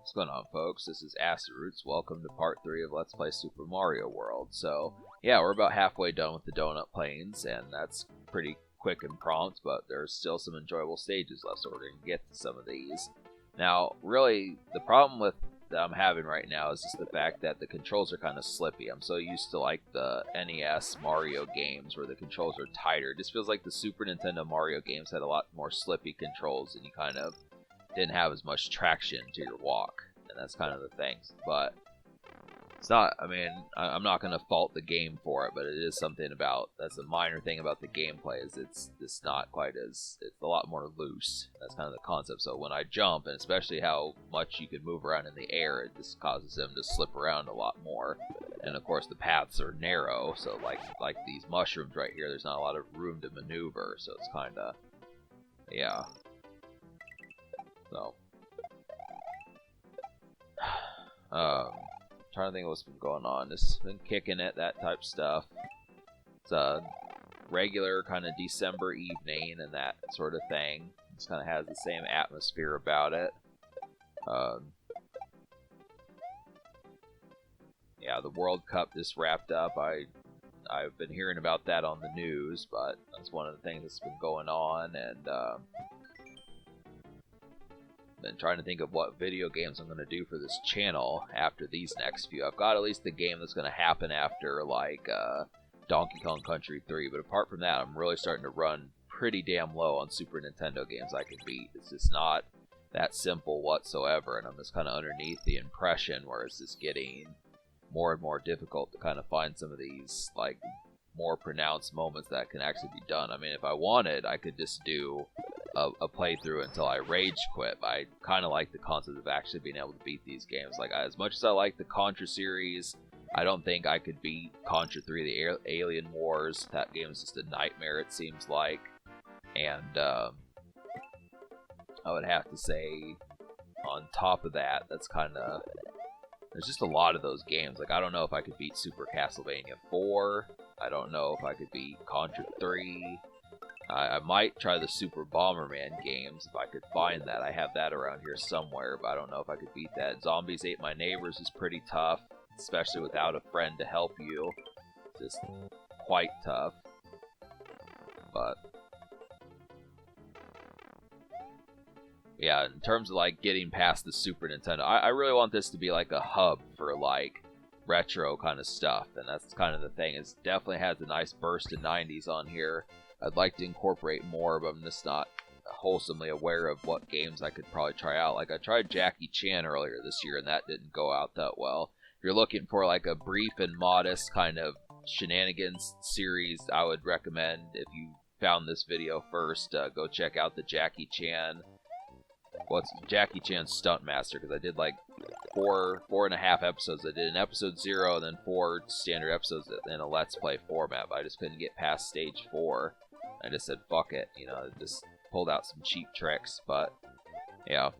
What's going on, folks? This is Acid Roots. Welcome to part 3 of Let's Play Super Mario World. So, yeah, we're about halfway done with the donut plains, and that's pretty quick and prompt, but there's still some enjoyable stages left, so we're going to get to some of these. Now, really, the problem that I'm having right now is just the fact that the controls are kind of slippy. I'm so used to, like, the NES Mario games where the controls are tighter. It just feels like the Super Nintendo Mario games had a lot more slippy controls, and you kind of didn't have as much traction to your walk, and that's kind of the thing. But it's not, I mean, I'm not going to fault the game for it, but it is something about, that's a minor thing about the gameplay, is it's not quite as, it's a lot more loose. That's kind of the concept. So when I jump, and especially how much you can move around in the air, it just causes them to slip around a lot more. And of course the paths are narrow, so like these mushrooms right here, there's not a lot of room to maneuver, so it's kind of, yeah. So, trying to think of what's been going on. Just been kicking it, that type stuff. It's a regular kind of December evening and that sort of thing. Just kind of has the same atmosphere about it. Yeah, the World Cup just wrapped up. I've been hearing about that on the news, but that's one of the things that's been going on, and been trying to think of what video games I'm going to do for this channel after these next few. I've got at least the game that's going to happen after, like, Donkey Kong Country 3, but apart from that, I'm really starting to run pretty damn low on Super Nintendo games I can beat. It's just not that simple whatsoever, and I'm just kind of underneath the impression where it's just getting more and more difficult to kind of find some of these, like, more pronounced moments that can actually be done. I mean, if I wanted, I could just do a playthrough until I rage quit. But I kind of like the concept of actually being able to beat these games. Like, as much as I like the Contra series, I don't think I could beat Contra 3, the Alien Wars. That game is just a nightmare, it seems like. And I would have to say, on top of that, that's kind of, there's just a lot of those games. Like, I don't know if I could beat Super Castlevania 4. I don't know if I could beat Contra 3. I might try the Super Bomberman games if I could find that. I have that around here somewhere, but I don't know if I could beat that. Zombies Ate My Neighbors is pretty tough, especially without a friend to help you. It's just quite tough. But yeah, in terms of, like, getting past the Super Nintendo, I really want this to be like a hub for, like, retro kind of stuff, and that's kind of the thing. It definitely has a nice burst of 90s on here. I'd like to incorporate more, but I'm just not wholesomely aware of what games I could probably try out. Like, I tried Jackie Chan earlier this year, and that didn't go out that well. If you're looking for, like, a brief and modest kind of shenanigans series, I would recommend, if you found this video first, go check out the Jackie Chan. What's Jackie Chan Stunt Master, because I did like four and a half episodes. I did an episode 0 and then 4 standard episodes in a Let's Play format, but I just couldn't get past stage 4. I just said fuck it, you know, just pulled out some cheap tricks. But yeah,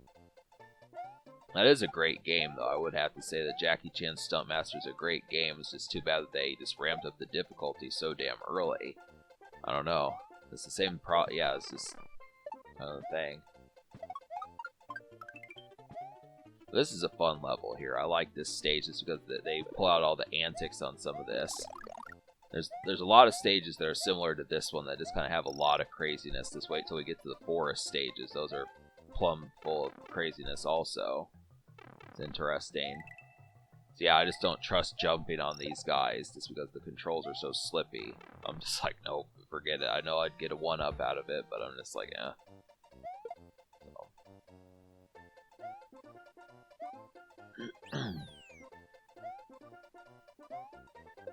that is a great game, though. I would have to say that Jackie Chan Stunt Master is a great game. It's just too bad that they just ramped up the difficulty so damn early. I don't know. It's the same yeah, it's just kind of the thing. This is a fun level here. I like this stage just because they pull out all the antics on some of this. There's a lot of stages that are similar to this one that just kind of have a lot of craziness. Just wait till we get to the forest stages. Those are plumb full of craziness also. It's interesting. So yeah, I just don't trust jumping on these guys just because the controls are so slippy. I'm just like, nope, forget it. I know I'd get a 1-up out of it, but I'm just like, eh.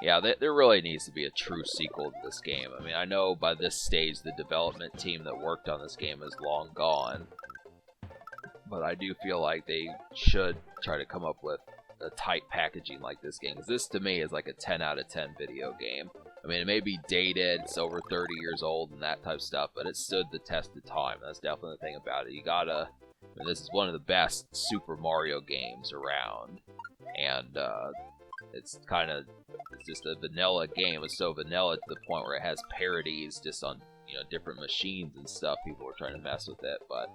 Yeah, there really needs to be a true sequel to this game. I mean, I know by this stage the development team that worked on this game is long gone, but I do feel like they should try to come up with a tight packaging like this game, because this to me is like a 10 out of 10 video game. I mean, it may be dated, it's over 30 years old and that type of stuff, but it stood the test of time. That's definitely the thing about it. You gotta, I mean, this is one of the best Super Mario games around, and it's just a vanilla game. It's so vanilla to the point where it has parodies just on, you know, different machines and stuff. People were trying to mess with it, but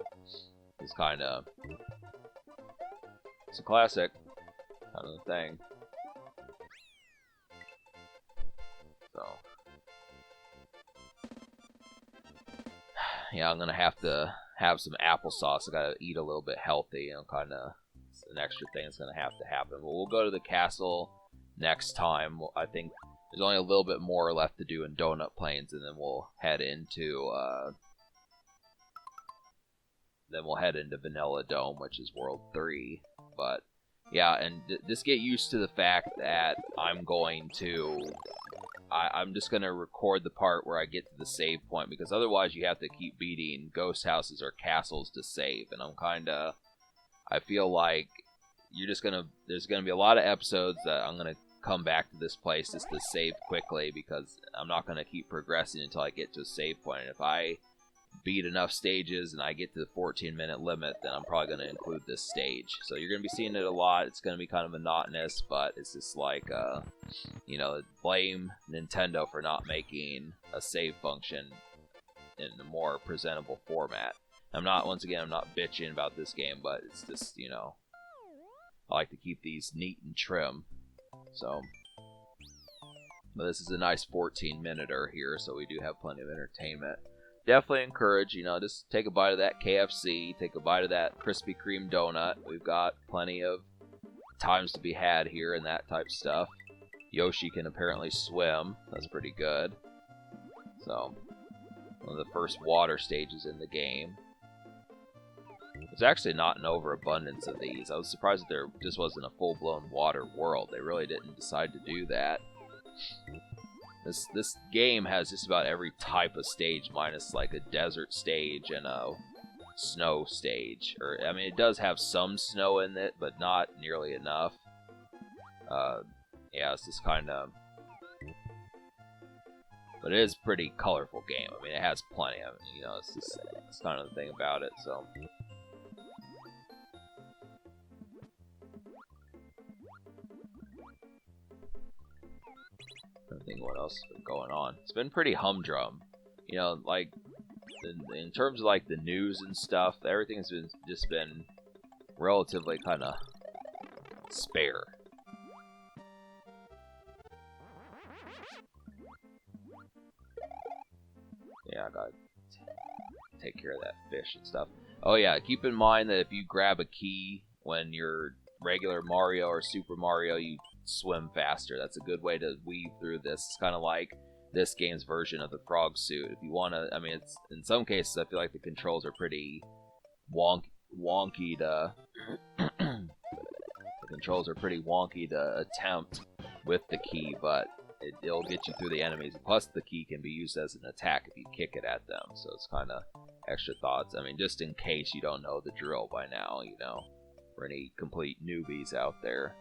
it's kind of It's a classic kind of thing. So, yeah, I'm gonna have to have some applesauce. I gotta eat a little bit healthy, kind of an extra thing that's gonna have to happen. But we'll go to the castle next time. I think there's only a little bit more left to do in Donut Plains, and then we'll head into Vanilla Dome, which is World 3. But yeah, and just get used to the fact that I'm just gonna record the part where I get to the save point, because otherwise you have to keep beating ghost houses or castles to save, and I feel like there's gonna be a lot of episodes that I'm gonna come back to this place just to save quickly, because I'm not gonna keep progressing until I get to a save point. And if I beat enough stages and I get to the 14-minute limit, then I'm probably going to include this stage. So you're going to be seeing it a lot. It's going to be kind of monotonous, but it's just like, blame Nintendo for not making a save function in a more presentable format. I'm not bitching about this game, but it's just, I like to keep these neat and trim. So, but this is a nice 14-minuter here, so we do have plenty of entertainment. Definitely encourage, just take a bite of that KFC, take a bite of that Krispy Kreme donut. We've got plenty of times to be had here and that type of stuff. Yoshi can apparently swim. That's pretty good. So, one of the first water stages in the game. There's actually not an overabundance of these. I was surprised that there just wasn't a full-blown water world. They really didn't decide to do that. This game has just about every type of stage, minus like a desert stage and a snow stage. It does have some snow in it, but not nearly enough. Yeah, it's just kind of... But it is a pretty colorful game. It has plenty of it, it's kind of the thing about it, so... I think what else has been going on. It's been pretty humdrum. Like in terms of like the news and stuff, everything's been relatively kind of spare. Yeah, I gotta take care of that fish and stuff. Oh yeah, keep in mind that if you grab a key when you're regular Mario or Super Mario, you swim faster. That's a good way to weave through this. It's kind of like this game's version of the frog suit. If you want to, it's in some cases I feel like the controls are pretty wonky to the controls are pretty wonky to attempt with the key, but it'll get you through the enemies. Plus the key can be used as an attack if you kick it at them, so it's kind of extra thoughts. Just in case you don't know the drill by now, for any complete newbies out there.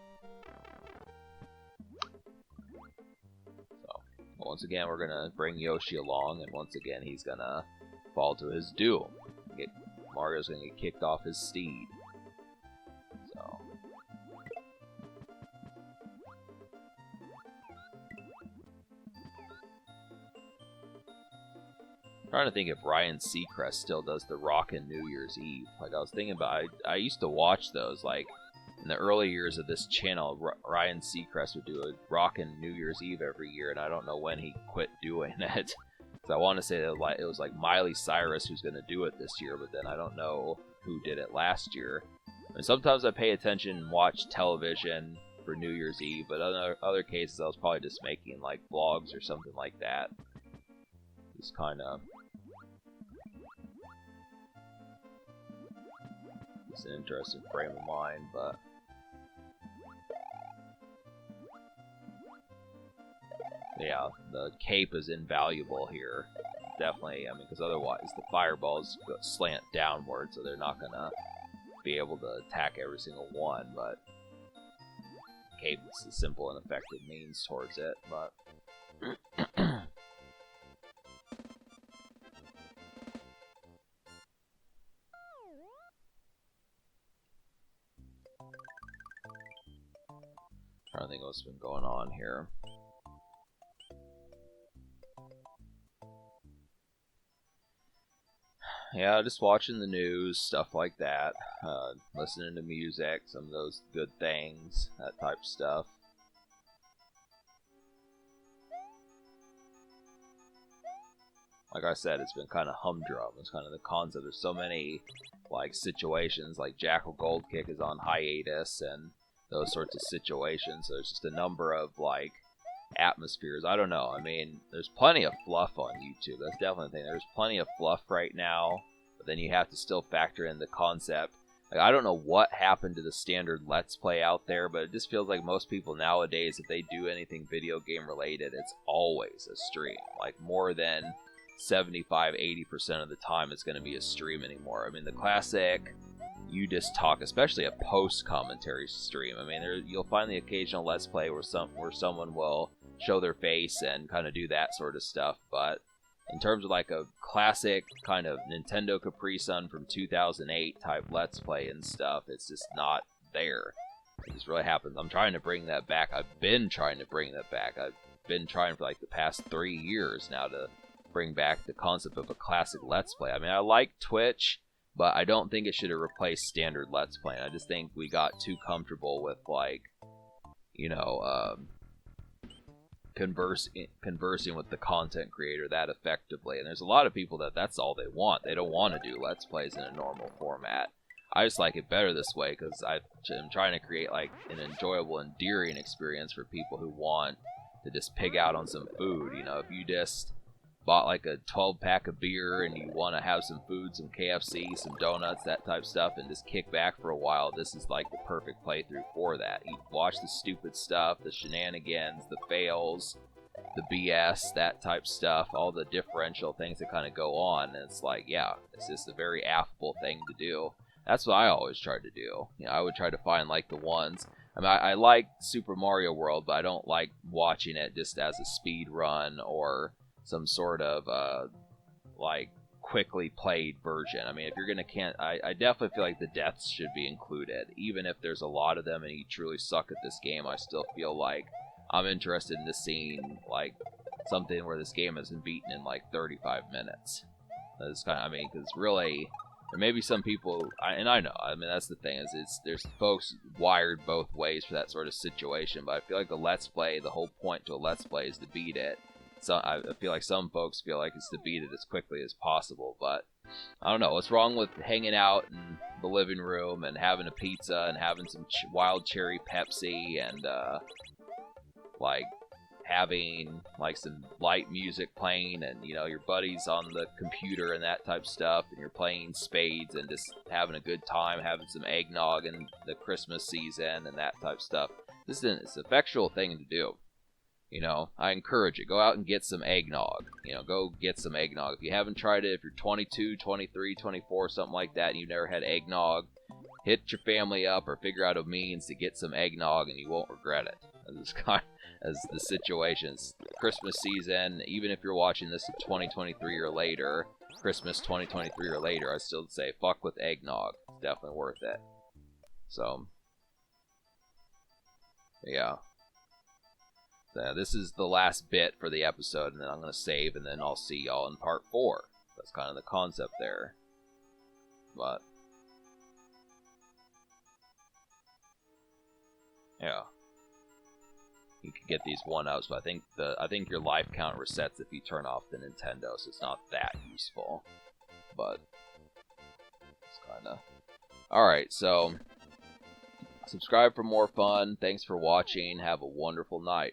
Once again, we're gonna bring Yoshi along, and once again, he's gonna fall to his doom. Mario's gonna get kicked off his steed. So, I'm trying to think if Ryan Seacrest still does the Rockin' New Year's Eve. Like I was thinking about, I used to watch those like. In the early years of this channel, Ryan Seacrest would do a Rockin' New Year's Eve every year, and I don't know when he quit doing it. So I want to say that it was like Miley Cyrus who's going to do it this year, but then I don't know who did it last year. Sometimes I pay attention and watch television for New Year's Eve, but other cases I was probably just making like vlogs or something like that. Just kind of... It's an interesting frame of mind, but... Yeah, the cape is invaluable here. Definitely, because otherwise the fireballs slant downward, so they're not gonna be able to attack every single one, but cape is a simple and effective means towards it, but... I don't think what's been going on here. yeah, just watching the news, stuff like that. Listening to music, some of those good things, that type of stuff. Like I said, it's been kind of humdrum. It's kind of the concept. There's so many like situations, like Jackal Gold Kick is on hiatus, and those sorts of situations. So there's just a number of like atmospheres. I don't know. I mean, there's plenty of fluff on YouTube. That's definitely the thing. There's plenty of fluff right now, but then you have to still factor in the concept. Like, I don't know what happened to the standard Let's Play out there, but it just feels like most people nowadays, if they do anything video game related, it's always a stream. Like, more than 75-80% of the time it's going to be a stream anymore. I mean, the classic you just talk, especially a post commentary stream. I mean, you'll find the occasional Let's Play where someone will show their face and kind of do that sort of stuff, but in terms of like a classic kind of Nintendo Capri Sun from 2008 type Let's Play and stuff, it's just not there. It just really happens. I'm trying to bring that back. I've been trying to bring that back. I've been trying for like the past 3 years now to bring back the concept of a classic Let's Play. I mean, I like Twitch, but I don't think it should have replaced standard Let's Play. I just think we got too comfortable with, like, you know, conversing with the content creator that effectively. And there's a lot of people that's all they want. They don't want to do Let's Plays in a normal format. I just like it better this way because I'm trying to create, like, an enjoyable, endearing experience for people who want to just pig out on some food. You know, if you just bought like a 12-pack of beer and you want to have some food, some KFC, some donuts, that type of stuff, and just kick back for a while, this is like the perfect playthrough for that. You watch the stupid stuff, the shenanigans, the fails, the BS, that type stuff, all the differential things that kind of go on, and it's like, yeah, it's just a very affable thing to do. That's what I always try to do. You know, I would try to find like the ones. I mean, I like Super Mario World, but I don't like watching it just as a speed run or some sort of like quickly played version. I mean, if you're gonna I definitely feel like the deaths should be included, even if there's a lot of them and you truly suck at this game. I still feel like I'm interested in just seeing like something where this game isn't beaten in like 35 minutes. That's kind of, I mean, because really, there may be some people, and I know, I mean, that's the thing, is there's folks wired both ways for that sort of situation, but I feel like a Let's Play, the whole point to a Let's Play is to beat it. So I feel like some folks feel like it's to beat it as quickly as possible, but I don't know. What's wrong with hanging out in the living room and having a pizza and having some wild cherry Pepsi and like having like some light music playing and, you know, your buddies on the computer and that type of stuff, and you're playing spades and just having a good time, having some eggnog in the Christmas season and that type of stuff. It's an effectual thing to do. You know, I encourage it. Go out and get some eggnog. You know, go get some eggnog. If you haven't tried it, if you're 22, 23, 24, something like that, and you've never had eggnog, hit your family up or figure out a means to get some eggnog, and you won't regret it. As the situation's Christmas season, even if you're watching this in 2023 or later, Christmas 2023 or later, I still say fuck with eggnog. It's definitely worth it. So, yeah. This is the last bit for the episode, and then I'm going to save, and then I'll see y'all in part 4. That's kind of the concept there. But, yeah. You can get these 1-ups, but I think your life count resets if you turn off the Nintendo, so it's not that useful. But, it's kind of... Alright, so, subscribe for more fun. Thanks for watching. Have a wonderful night.